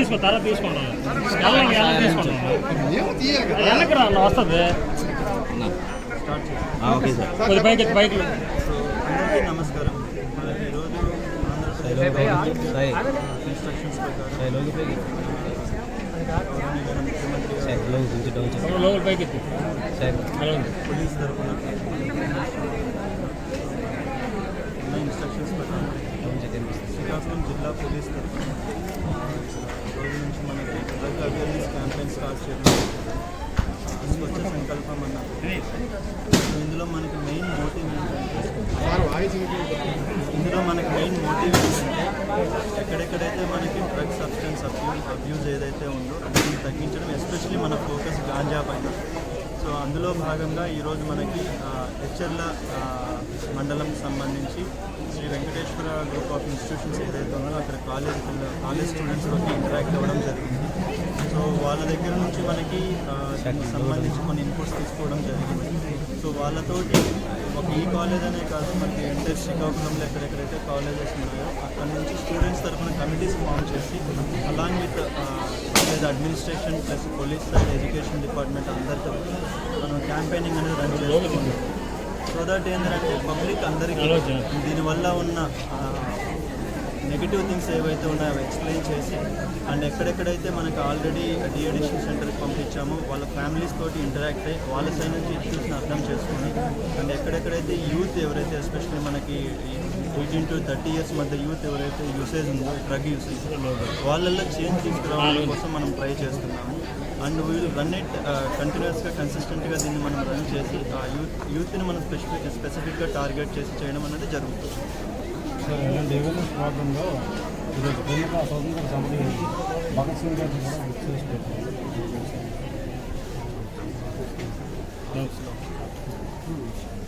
తీసుకో తర్వాత తీసుకుంటాను తీసుకుంటాను వెనక్కి రా వస్తుంది ఓకే సార్ కొద్ది పైకి బైక్ అందరికీ నమస్కారం. మనకి ఈరోజు ఇన్స్ట్రక్షన్స్ ప్రకారం లోపల పైకి పోలీస్ తరఫున ఉన్న ఇన్స్ట్రక్షన్స్ ప్రకారం శ్రీకాకుళం జిల్లా పోలీస్ తరఫున రోజు నుంచి మనకి డ్రగ్ అవేర్నెస్ క్యాంపెయిన్ స్టార్ట్ చేయడం స్వచ్ఛ సంకల్పం అన్న. ఇందులో మనకి మెయిన్ మోటివ్ ఏంటంటే ఎక్కడెక్కడైతే మనకి డ్రగ్ సబ్స్టెన్స్ అబ్యూజ్ ఏదైతే ఉందో దాన్ని తగ్గించడం, ఎస్పెషలీ మన ఫోకస్ గాంజా పైన. సో అందులో భాగంగా ఈరోజు మనకి హెచ్చర్ల మండలం సంబంధించి Sri Venkateswara group of institutions ఏదైతే ఉందో అక్కడ కాలేజ్ స్టూడెంట్స్లోకి ఇంటరాక్ట్ అవ్వడం జరిగింది. సో వాళ్ళ దగ్గర నుంచి మనకి సంబంధించి కొన్ని ఇన్పుట్స్ తీసుకోవడం జరిగింది. సో వాళ్ళతోటి ఒక ఈ కాలేజ్ అనే కాదు, మనకి ఎంటర్ శ్రీకాకుళంలో ఎక్కడెక్కడైతే కాలేజెస్ ఉన్నాయో అక్కడ నుంచి స్టూడెంట్స్ తరఫున కమిటీస్ ఫామ్ చేసి along with college administration plus police side education department అందరితో మనం క్యాంపెయినింగ్ అనేది రన్ చేస్తున్నాం. సో దట్ ఏంటంటే పబ్లిక్ అందరికీ దీనివల్ల ఉన్న నెగిటివ్ థింగ్స్ ఏవైతే ఉన్నాయో అవి ఎక్స్ప్లెయిన్ చేసి అండ్ ఎక్కడెక్కడైతే మనకు ఆల్రెడీ డిఅడిక్షన్ సెంటర్కి పంపించామో వాళ్ళ ఫ్యామిలీస్ తోటి ఇంటరాక్ట్ అయ్యి వాళ్ళ సైడ్ నుంచి ఇష్యూస్ని అర్థం చేసుకుని అండ్ ఎక్కడెక్కడైతే యూత్ ఎవరైతే ఎస్పెషల్లీ మనకి 18 to 30 years మధ్య యూత్ ఎవరైతే యూసేజ్ ఉందో డ్రగ్ యూసేజ్ వాళ్ళల్లో చేంజ్ తీసుకురావడం కోసం మనం ట్రై చేస్తున్నాము. అండ్ వీల్ రన్ ఇట్ కంటిన్యూస్గా కన్సిస్టెంట్గా దీన్ని మనం రన్ చేసి ఆ యూత్ని మనం స్పెసిఫిక్గా టార్గెట్ చేసి చేయడం అనేది జరుగుతుంది. సార్ ఇలాంటి అవేర్నెస్ ప్రోగ్రాంలో ఈరోజు ప్రముఖ స్వతంత్ర సమితి భగత్ సింగ్ గారిని కూడా గుర్తు చేసి పెట్టారు.